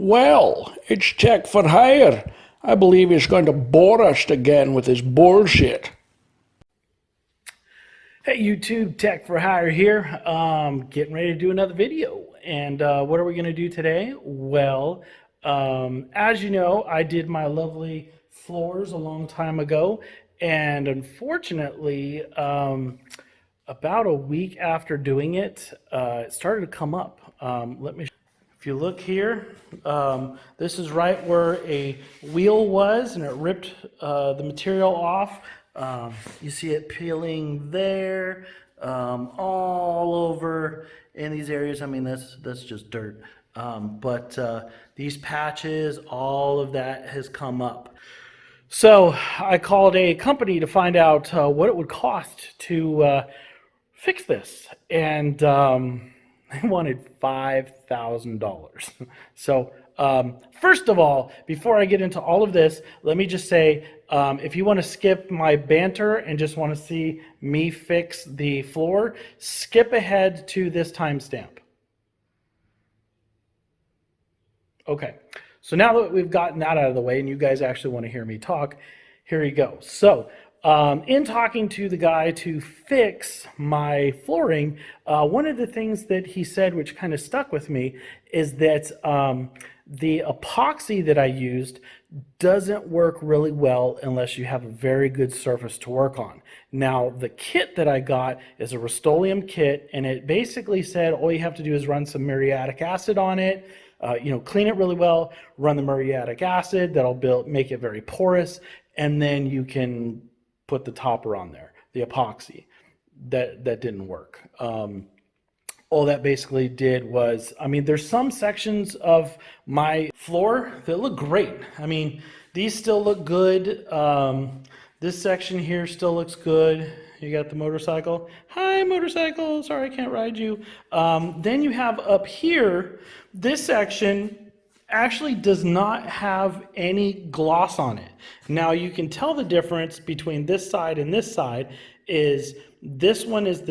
Well, it's Tech for Hire. I believe he's going to bore us again with his bullshit. Hey YouTube, Tech for Hire here. Getting ready to do another video. And what are we going to do today? Well, as you know, I did my lovely floors a long time ago. And unfortunately, about a week after doing it, it started to come up. If you look here, this is right where a wheel was, and it ripped the material off. You see it peeling there, all over in these areas. I mean, that's just dirt. But these patches, all of that has come up. So I called a company to find out what it would cost to fix this, and they wanted $5,000. So first of all, before I get into all of this, let me just say, if you want to skip my banter and just want to see me fix the floor, skip ahead to this timestamp. Okay, so now that we've gotten that out of the way and you guys actually want to hear me talk, here you go. So in talking to the guy to fix my flooring, one of the things that he said, which kind of stuck with me, is that the epoxy that I used doesn't work really well unless you have a very good surface to work on. Now, the kit that I got is a Rust-Oleum kit, and it basically said all you have to do is run some muriatic acid on it, clean it really well, run the muriatic acid, that'll make it very porous, and then you can put the topper on there, the epoxy. That didn't work. All that basically did was, I mean, there's some sections of my floor that look great. I mean, these still look good. This section here still looks good. You got the motorcycle. Hi, motorcycle. Sorry, I can't ride you. Then you have up here, this section actually does not have any gloss on it. Now you can tell the difference between this side and this side is this one is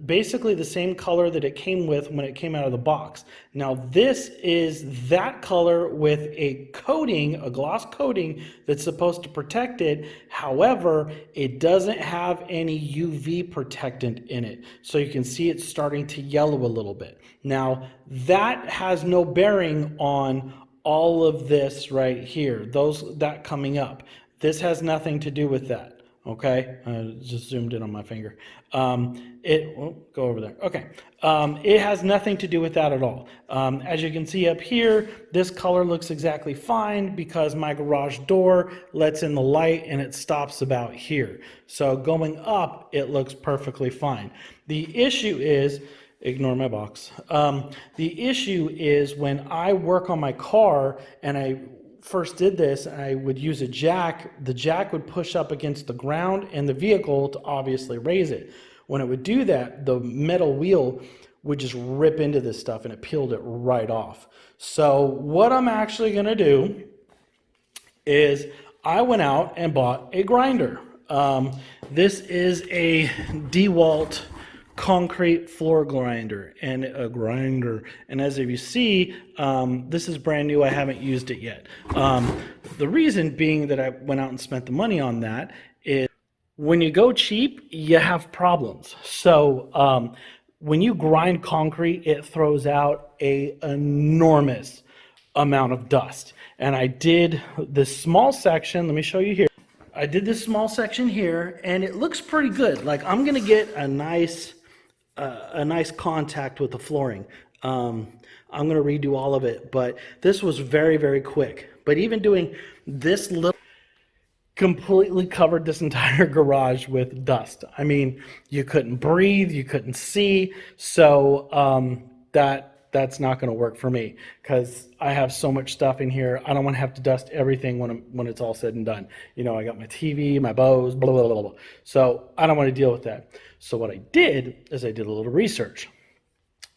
basically the same color that it came with when it came out of the box. Now this is that color with a coating, a gloss coating that's supposed to protect it. However, it doesn't have any UV protectant in it. So you can see it's starting to yellow a little bit. Now that has no bearing on all of this right here, that coming up. This has nothing to do with that. Okay, I just zoomed in on my finger. Go over there. Okay, it has nothing to do with that at all. As you can see up here, this color looks exactly fine because my garage door lets in the light and it stops about here. So going up, it looks perfectly fine. The issue is, ignore my box. The issue is when I work on my car and I first did this, I would use a jack. The jack would push up against the ground and the vehicle to obviously raise it. When it would do that, the metal wheel would just rip into this stuff and it peeled it right off. So what I'm actually going to do is I went out and bought a grinder. This is a DeWalt concrete floor grinder, and as you see, this is brand new. I haven't used it yet. The reason being that I went out and spent the money on that is when you go cheap, you have problems. So when you grind concrete, it throws out an enormous amount of dust. And I did this small section. Let me show you here. I did this small section here, and it looks pretty good. Like, I'm gonna get a nice contact with the flooring. I'm going to redo all of it, but this was very, very quick. But even doing this little, completely covered this entire garage with dust. I mean, you couldn't breathe, you couldn't see. So that's not going to work for me because I have so much stuff in here. I don't want to have to dust everything when it's all said and done. You know, I got my TV, my Bose, blah, blah, blah, blah. So I don't want to deal with that. So what I did is I did a little research.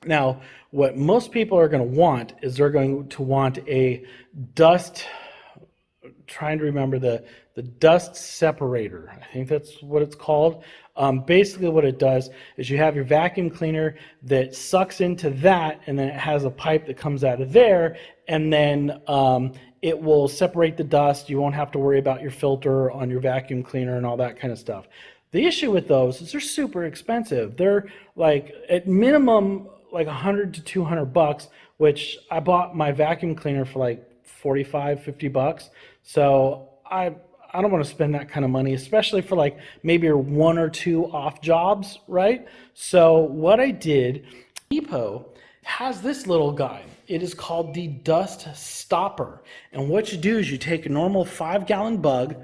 Now, what most people are going to want is they're going to want a dust, trying to remember the dust separator. I think that's what it's called. Basically what it does is you have your vacuum cleaner that sucks into that, and then it has a pipe that comes out of there, and then it will separate the dust. You won't have to worry about your filter on your vacuum cleaner and all that kind of stuff. The issue with those is they're super expensive. They're like at minimum like 100 to 200 bucks, which I bought my vacuum cleaner for like 45, 50 bucks. So I don't want to spend that kind of money, especially for like maybe one or two off jobs, right? So what I did, Depot has this little guy. It is called the dust stopper. And what you do is you take a normal 5-gallon bug,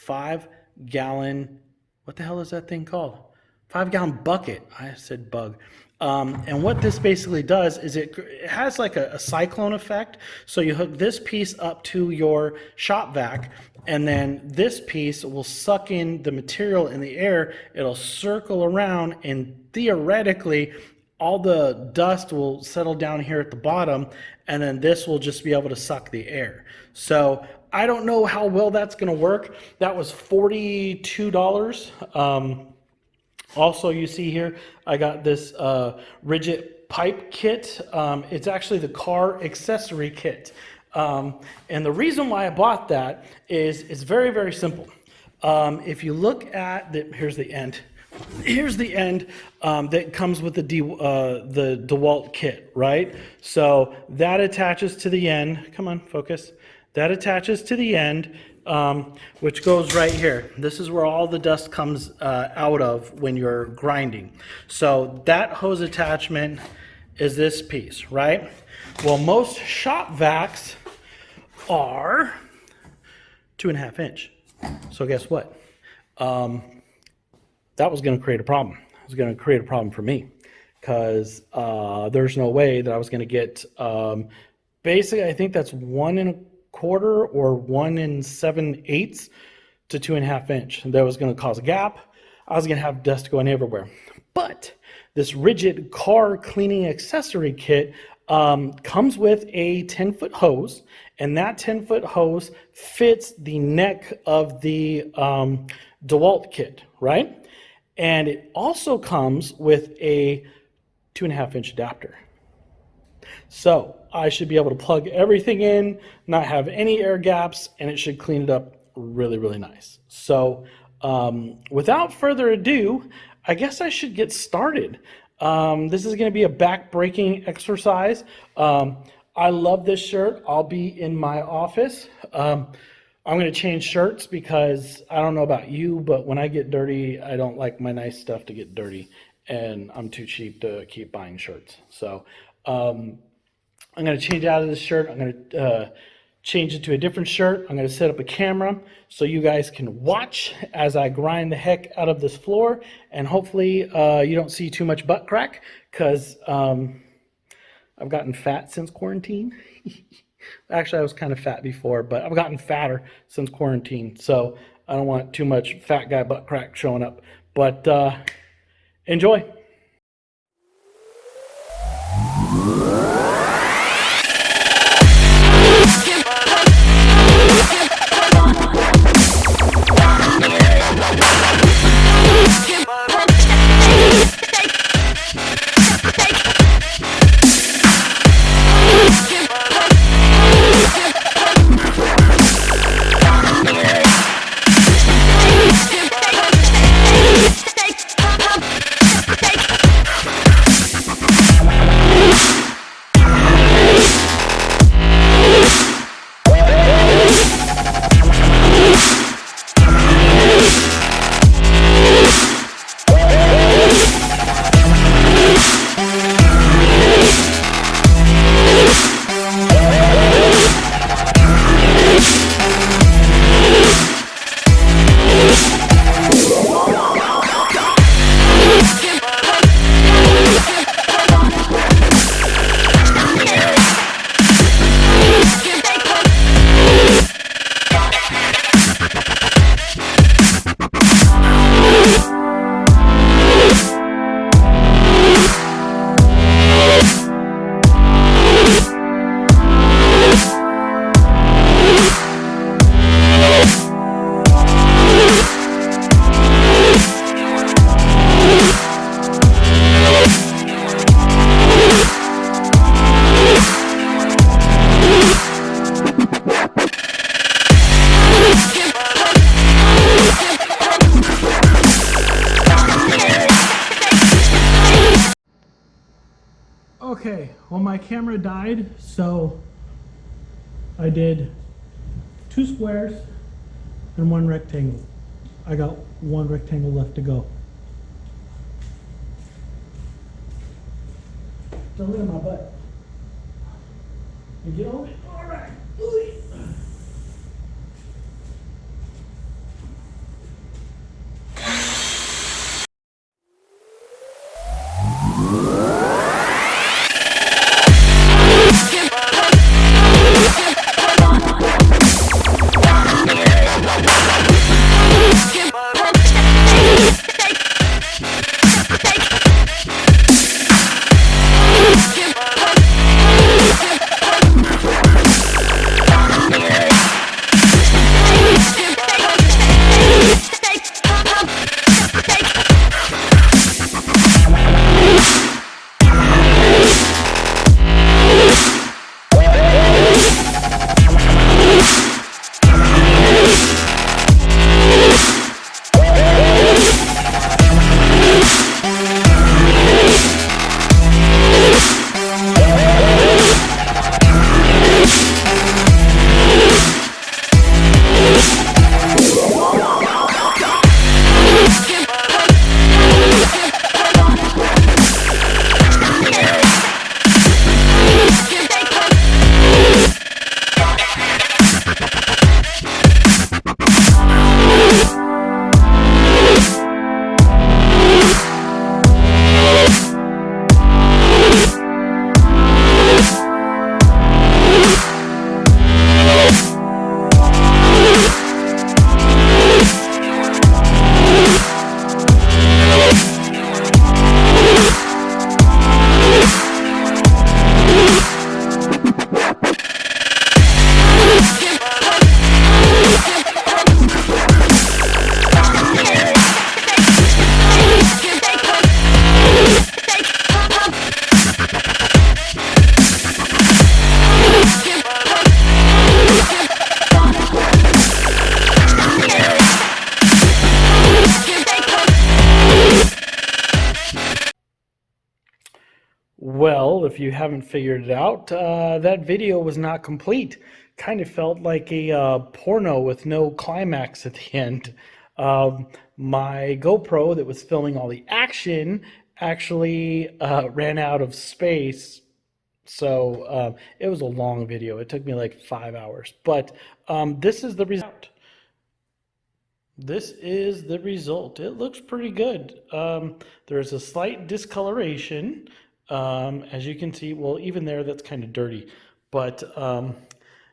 5-gallon, what the hell is that thing called? 5-gallon bucket. I said bug. And what this basically does is it has like a cyclone effect. So you hook this piece up to your shop vac, and then this piece will suck in the material in the air. It'll circle around, and theoretically all the dust will settle down here at the bottom, and then this will just be able to suck the air. So I don't know how well that's going to work. That was $42. Also, you see here, I got this rigid pipe kit. It's actually the car accessory kit. And the reason why I bought that is it's very, very simple. If you look at here's the end. Here's the end that comes with the DeWalt kit, right? So that attaches to the end. Come on, focus. That attaches to the end, which goes right here. This is where all the dust comes out of when you're grinding. So that hose attachment is this piece, right? Well, most shop vacs are 2.5 inch. So guess what? That was going to create a problem. It was going to create a problem for me because there's no way that I was going to get, basically, I think that's 1 1/4 or 1 7/8 to 2.5 inch. That was going to cause a gap. I was going to have dust going everywhere. But this rigid car cleaning accessory kit comes with a 10-foot hose, and that 10-foot hose fits the neck of the DeWalt kit, right? And it also comes with a 2.5 inch adapter. So I should be able to plug everything in, not have any air gaps, and it should clean it up really, really nice. So without further ado, I guess I should get started. This is going to be a back-breaking exercise. I love this shirt. I'll be in my office. I'm going to change shirts because I don't know about you, but when I get dirty, I don't like my nice stuff to get dirty, and I'm too cheap to keep buying shirts. So I'm going to change out of this shirt. I'm going to change it to a different shirt. I'm going to set up a camera so you guys can watch as I grind the heck out of this floor, and hopefully you don't see too much butt crack because I've gotten fat since quarantine. Actually, I was kind of fat before, but I've gotten fatter since quarantine, so I don't want too much fat guy butt crack showing up. But enjoy. well, my camera died, so I did 2 squares and 1 rectangle. I got 1 rectangle left to go. So look at my butt. You get over it? All right. Well, if you haven't figured it out, that video was not complete. Kind of felt like a porno with no climax at the end. My GoPro that was filming all the action actually ran out of space. So it was a long video. It took me like 5 hours. But this is the result. This is the result. It looks pretty good. There's a slight discoloration. As you can see, well, even there, that's kind of dirty. But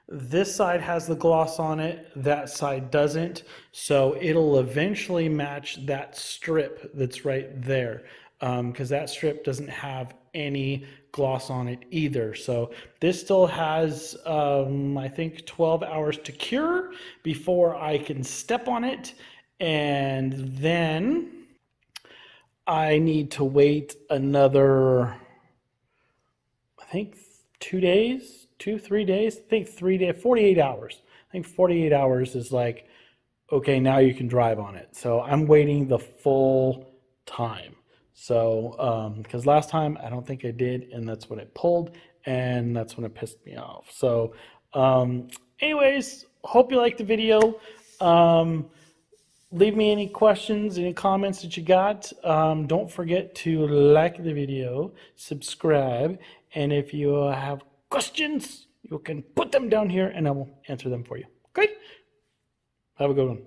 this side has the gloss on it. That side doesn't. So it'll eventually match that strip that's right there. Because that strip doesn't have any gloss on it either. So this still has, I think, 12 hours to cure before I can step on it. And then I need to wait another, I think 2 days, 3 days, I think 3 days, 48 hours. I think 48 hours is like, okay, now you can drive on it. So I'm waiting the full time. So, because last time I don't think I did, and that's when it pulled, and that's when it pissed me off. So, anyways, hope you liked the video. Leave me any questions, any comments that you got. Don't forget to like the video, subscribe, and if you have questions, you can put them down here, and I will answer them for you. Okay? Have a good one.